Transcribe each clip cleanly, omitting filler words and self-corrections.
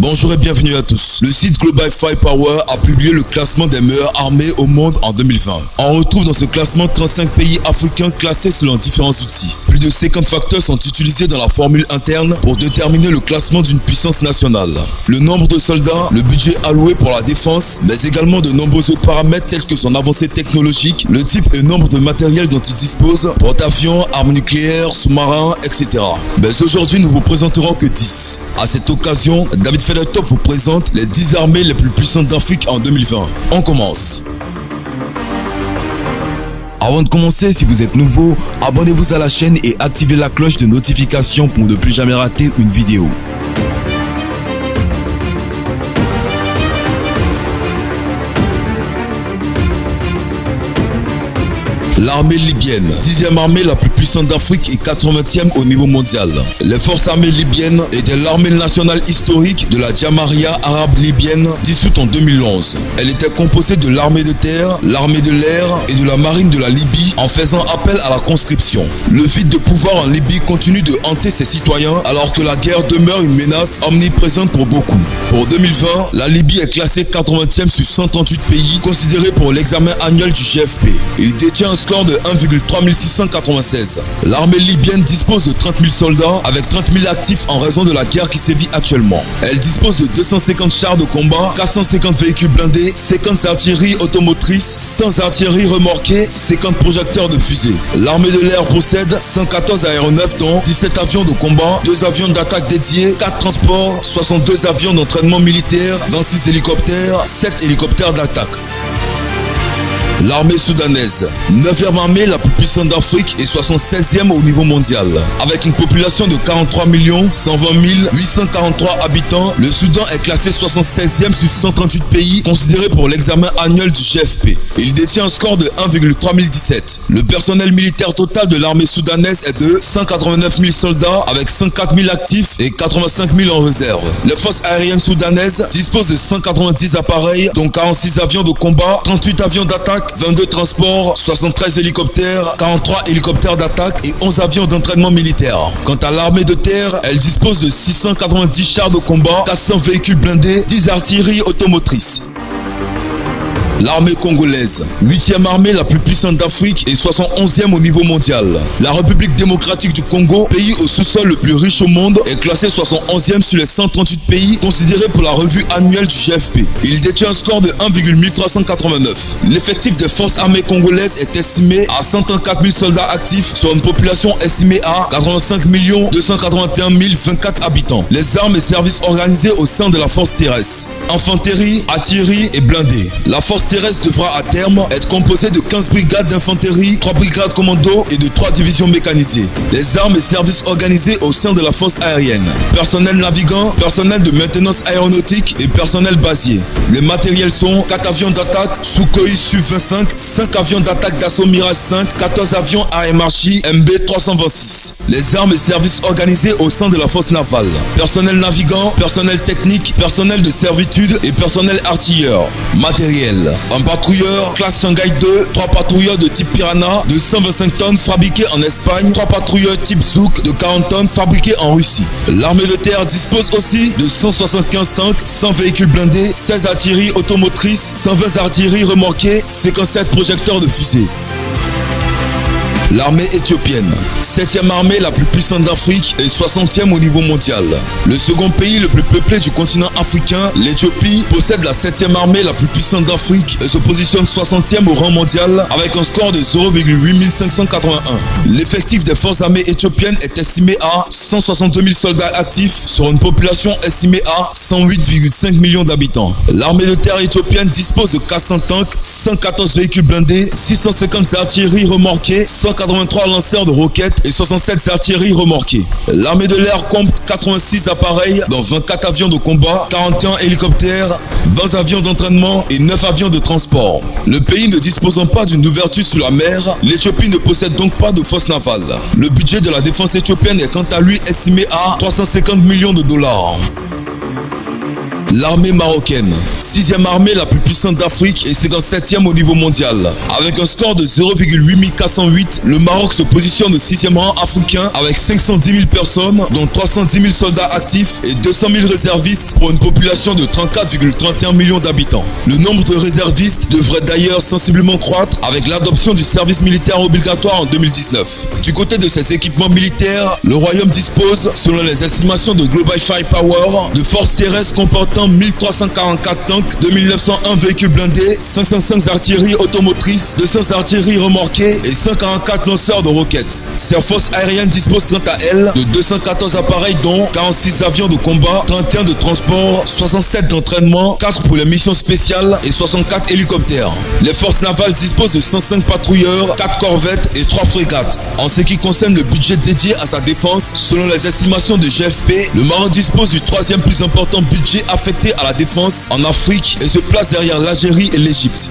Bonjour et bienvenue à tous. Le site Global Firepower a publié le classement des meilleures armées au monde en 2020. On retrouve dans ce classement 35 pays africains classés selon différents outils. Plus de 50 facteurs sont utilisés dans la formule interne pour déterminer le classement d'une puissance nationale. Le nombre de soldats, le budget alloué pour la défense, mais également de nombreux autres paramètres tels que son avancée technologique, le type et nombre de matériel dont il dispose, porte-avions, armes nucléaires, sous-marins, etc. Mais aujourd'hui, nous vous présenterons que 10. À cette occasion, David Federtop vous présente les 10 armées les plus puissantes d'Afrique en 2020. On commence. Avant de commencer, si vous êtes nouveau, abonnez-vous à la chaîne et activez la cloche de notification pour ne plus jamais rater une vidéo. L'armée libyenne, 10e armée la plus puissante d'Afrique et 80e au niveau mondial. Les forces armées libyennes étaient l'armée nationale historique de la Jamaria arabe libyenne, dissoute en 2011. Elle était composée de l'armée de terre, l'armée de l'air et de la marine de la Libye en faisant appel à la conscription. Le vide de pouvoir en Libye continue de hanter ses citoyens alors que la guerre demeure une menace omniprésente pour beaucoup. Pour 2020, la Libye est classée 80e sur 138 pays considérés pour l'examen annuel du GFP. Il détient un score de 1,696. L'armée libyenne dispose de 30 000 soldats avec 30 000 actifs en raison de la guerre qui sévit actuellement. Elle dispose de 250 chars de combat, 450 véhicules blindés, 50 artilleries automotrices, 100 artilleries remorquées, 50 projecteurs de fusée. L'armée de l'air possède 114 aéronefs dont 17 avions de combat, 2 avions d'attaque dédiés, 4 transports, 62 avions d'entraînement militaire, 26 hélicoptères, 7 hélicoptères d'attaque. L'armée soudanaise, 9e armée la plus puissante d'Afrique et 76e au niveau mondial. Avec une population de 43 120 843 habitants, le Soudan est classé 76e sur 138 pays considérés pour l'examen annuel du GFP. Il détient un score de 1,3017. Le personnel militaire total de l'armée soudanaise est de 189 000 soldats avec 104 000 actifs et 85 000 en réserve. Les forces aériennes soudanaises disposent de 190 appareils, dont 46 avions de combat, 38 avions d'attaque, 22 transports, 73 hélicoptères, 43 hélicoptères d'attaque et 11 avions d'entraînement militaire. Quant à l'armée de terre, elle dispose de 690 chars de combat, 400 véhicules blindés, 10 artilleries automotrices. L'armée congolaise, 8e armée la plus puissante d'Afrique et 71e au niveau mondial. La République démocratique du Congo, pays au sous-sol le plus riche au monde, est classée 71e sur les 138 pays considérés pour la revue annuelle du GFP. Il détient un score de 1,1389. L'effectif des forces armées congolaises est estimé à 134 000 soldats actifs sur une population estimée à 85 281 024 habitants. Les armes et services organisés au sein de la force terrestre. Infanterie, artillerie et blindés. La force terrestre devra à terme être composée de 15 brigades d'infanterie, 3 brigades commando et de 3 divisions mécanisées. Les armes et services organisés au sein de la force aérienne. Personnel navigant, personnel de maintenance aéronautique et personnel basier. Les matériels sont 4 avions d'attaque Sukhoi Su-25, 5 avions d'attaque d'assaut Mirage 5, 14 avions AMRJ MB326. Les armes et services organisés au sein de la force navale. Personnel navigant, personnel technique, personnel de servitude et personnel artilleur. Matériel. Un patrouilleur classe Shanghai 2, 3 patrouilleurs de type Piranha de 125 tonnes fabriqués en Espagne, 3 patrouilleurs type Zouk de 40 tonnes fabriqués en Russie. L'armée de terre dispose aussi de 175 tanks, 100 véhicules blindés, 16 artilleries automotrices, 120 artilleries remorquées, 57 projecteurs de fusée. L'armée éthiopienne, 7e armée la plus puissante d'Afrique et 60e au niveau mondial. Le second pays le plus peuplé du continent africain, l'Éthiopie, possède la 7e armée la plus puissante d'Afrique et se positionne 60e au rang mondial avec un score de 0,8581. L'effectif des forces armées éthiopiennes est estimé à 162 000 soldats actifs sur une population estimée à 108,5 millions d'habitants. L'armée de terre éthiopienne dispose de 400 tanks, 114 véhicules blindés, 650 artilleries remorquées, 183 lanceurs de roquettes et 67 artilleries remorquées. L'armée de l'air compte 86 appareils, dont 24 avions de combat, 41 hélicoptères, 20 avions d'entraînement et 9 avions de transport. Le pays ne disposant pas d'une ouverture sur la mer, l'Éthiopie ne possède donc pas de force navale. Le budget de la défense éthiopienne est quant à lui estimé à 350 millions de dollars. L'armée marocaine, 6e armée la plus puissante d'Afrique et 57e au niveau mondial. Avec un score de 0,8408, le Maroc se positionne au 6e rang africain avec 510 000 personnes, dont 310 000 soldats actifs et 200 000 réservistes pour une population de 34,31 millions d'habitants. Le nombre de réservistes devrait d'ailleurs sensiblement croître avec l'adoption du service militaire obligatoire en 2019. Du côté de ses équipements militaires, le royaume dispose, selon les estimations de Global Firepower, de forces terrestres comportant 1344 tanks, 2901 véhicules blindés, 505 artilleries automotrices, 200 artilleries remorquées et 144 lanceurs de roquettes. Ces forces aériennes disposent quant à elles de 214 appareils dont 46 avions de combat, 31 de transport, 67 d'entraînement, 4 pour les missions spéciales et 64 hélicoptères. Les forces navales disposent de 105 patrouilleurs, 4 corvettes et 3 frégates. En ce qui concerne le budget dédié à sa défense, selon les estimations de GFP, le Maroc dispose du 3e plus important budget affecté à la défense en Afrique et se place derrière l'Algérie et l'Égypte.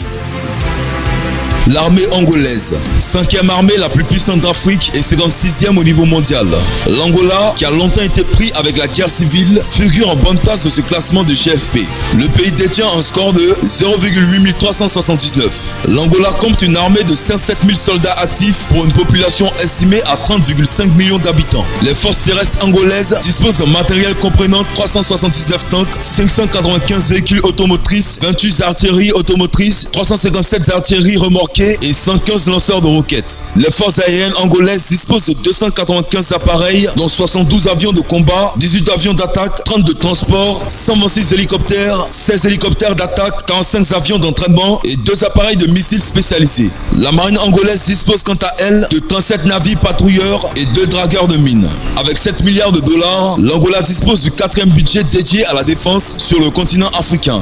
L'armée angolaise, 5e armée la plus puissante d'Afrique et 56e au niveau mondial. L'Angola, qui a longtemps été pris avec la guerre civile, figure en bonne place de ce classement de GFP. Le pays détient un score de 0,8379. L'Angola compte une armée de 107 000 soldats actifs pour une population estimée à 30,5 millions d'habitants. Les forces terrestres angolaises disposent d'un matériel comprenant 379 tanks, 595 véhicules automotrices, 28 artilleries automotrices, 357 artilleries remorquées et 115 lanceurs de roquettes. Les forces aériennes angolaises disposent de 295 appareils, dont 72 avions de combat, 18 avions d'attaque, 30 de transport, 126 hélicoptères, 16 hélicoptères d'attaque, 45 avions d'entraînement et 2 appareils de missiles spécialisés. La marine angolaise dispose quant à elle de 37 navires patrouilleurs et 2 dragueurs de mines. Avec 7 milliards de dollars, l'Angola dispose du 4e budget dédié à la défense sur le continent africain.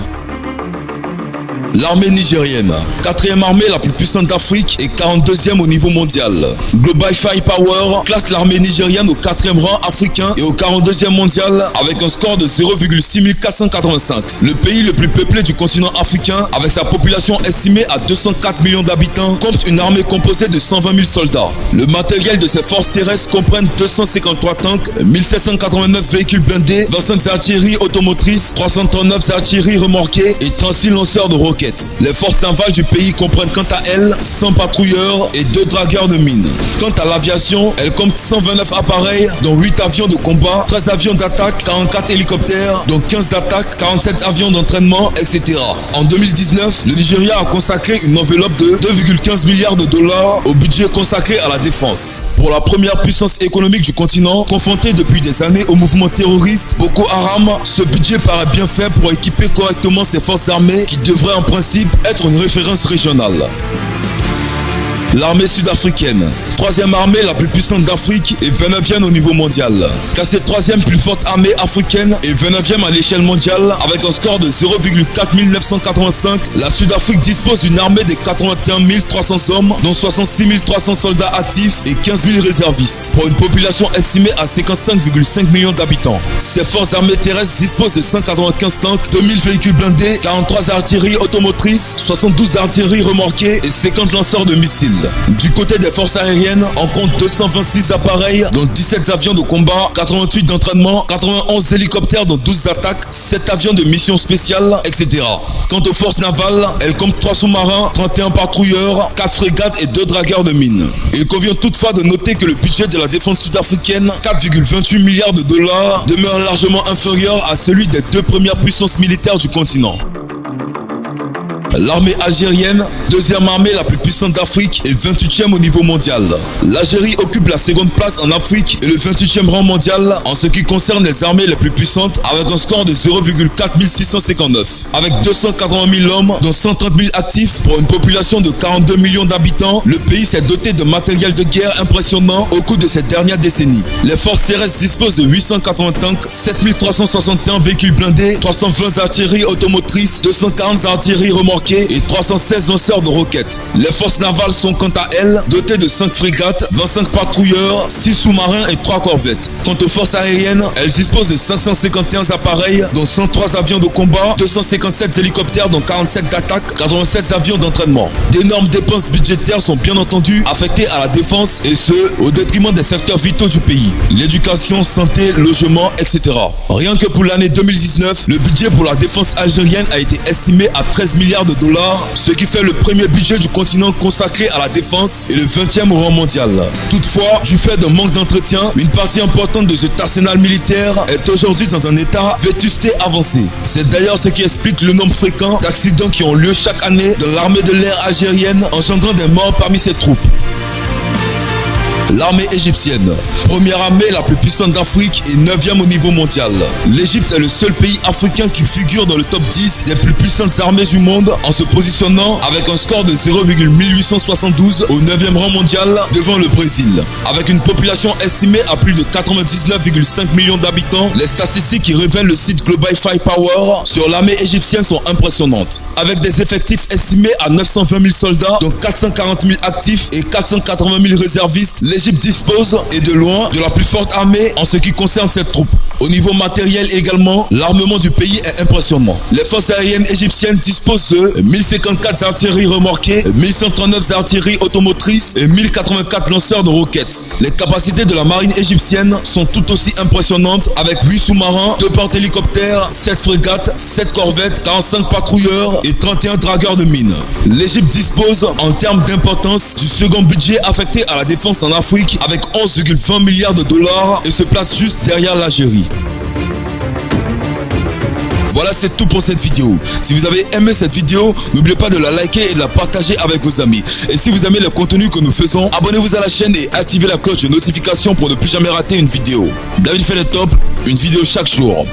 L'armée nigérienne, 4e armée la plus puissante d'Afrique et 42e au niveau mondial. Global Firepower classe l'armée nigérienne au 4e rang africain et au 42e mondial avec un score de 0,6485. Le pays le plus peuplé du continent africain, avec sa population estimée à 204 millions d'habitants, compte une armée composée de 120 000 soldats. Le matériel de ses forces terrestres comprend 253 tanks, 1789 véhicules blindés, 25 artilleries automotrices, 339 artilleries remorquées et 36 lanceurs de roquettes. Les forces navales du pays comprennent quant à elles 100 patrouilleurs et 2 dragueurs de mines. Quant à l'aviation, elle compte 129 appareils, dont 8 avions de combat, 13 avions d'attaque, 44 hélicoptères, dont 15 d'attaque, 47 avions d'entraînement, etc. En 2019, le Nigeria a consacré une enveloppe de 2,15 milliards de dollars au budget consacré à la défense. Pour la première puissance économique du continent, confrontée depuis des années au mouvement terroriste Boko Haram, ce budget paraît bien fait pour équiper correctement ses forces armées qui devraient en principe être une référence régionale. L'armée sud-africaine, 3e armée la plus puissante d'Afrique et 29e au niveau mondial. Classée 3e plus forte armée africaine et 29e à l'échelle mondiale avec un score de 0,4985, la Sud-Afrique dispose d'une armée de 81 300 hommes, dont 66 300 soldats actifs et 15 000 réservistes, pour une population estimée à 55,5 millions d'habitants. Ses forces armées terrestres disposent de 195 tanks, 2000 véhicules blindés, 43 artilleries automotrices, 72 artilleries remorquées et 50 lanceurs de missiles. Du côté des forces aériennes, on compte 226 appareils, dont 17 avions de combat, 88 d'entraînement, 91 hélicoptères dont 12 attaques, 7 avions de mission spéciale, etc. Quant aux forces navales, elles comptent 3 sous-marins, 31 patrouilleurs, 4 frégates et 2 dragueurs de mines. Il convient toutefois de noter que le budget de la défense sud-africaine, 4,28 milliards de dollars, demeure largement inférieur à celui des 2 premières puissances militaires du continent. L'armée algérienne, 2e armée la plus puissante d'Afrique et 28e au niveau mondial. L'Algérie occupe la 2e place en Afrique et le 28e rang mondial en ce qui concerne les armées les plus puissantes avec un score de 0,4659. Avec 280 000 hommes, dont 130 000 actifs pour une population de 42 millions d'habitants, le pays s'est doté de matériel de guerre impressionnant au cours de ces dernières décennies. Les forces terrestres disposent de 880 tanks, 7361 véhicules blindés, 320 artilleries automotrices, 240 artilleries remorquées remorqués et 316 lanceurs de roquettes. Les forces navales sont quant à elles dotées de 5 frégates, 25 patrouilleurs, 6 sous-marins et 3 corvettes. Quant aux forces aériennes, elles disposent de 551 appareils, dont 103 avions de combat, 257 hélicoptères, dont 47 d'attaque, 87 avions d'entraînement. D'énormes dépenses budgétaires sont bien entendu affectées à la défense et ce, au détriment des secteurs vitaux du pays. L'éducation, santé, logement, etc. Rien que pour l'année 2019, le budget pour la défense algérienne a été estimé à 13 milliards de dollars, ce qui fait le premier budget du continent consacré à la défense et le 20e au rang mondial. Toutefois, du fait d'un manque d'entretien, une partie importante de cet arsenal militaire est aujourd'hui dans un état vétusté avancé. C'est d'ailleurs ce qui explique le nombre fréquent d'accidents qui ont lieu chaque année dans l'armée de l'air algérienne, engendrant des morts parmi ses troupes. L'armée égyptienne, première armée la plus puissante d'Afrique et 9e au niveau mondial. L'Égypte est le seul pays africain qui figure dans le top 10 des plus puissantes armées du monde en se positionnant avec un score de 0,1872 au 9e rang mondial devant le Brésil. Avec une population estimée à plus de 99,5 millions d'habitants, les statistiques qui révèlent le site Global Firepower sur l'armée égyptienne sont impressionnantes. Avec des effectifs estimés à 920 000 soldats, dont 440 000 actifs et 480 000 réservistes, l'Égypte dispose, et de loin, de la plus forte armée en ce qui concerne cette troupe. Au niveau matériel également, l'armement du pays est impressionnant. Les forces aériennes égyptiennes disposent de 1054 artilleries remorquées, 1139 artilleries automotrices et 1084 lanceurs de roquettes. Les capacités de la marine égyptienne sont tout aussi impressionnantes avec 8 sous-marins, 2 porte-hélicoptères, 7 frégates, 7 corvettes, 45 patrouilleurs et 31 dragueurs de mines. L'Égypte dispose, en termes d'importance, du second budget affecté à la défense en Afrique avec 11,20 milliards de dollars et se place juste derrière l'Algérie. Voilà, c'est tout pour cette vidéo. Si vous avez aimé cette vidéo, n'oubliez pas de la liker et de la partager avec vos amis. Et si vous aimez le contenu que nous faisons, abonnez-vous à la chaîne et activez la cloche de notification pour ne plus jamais rater une vidéo. David fait le top, une vidéo chaque jour.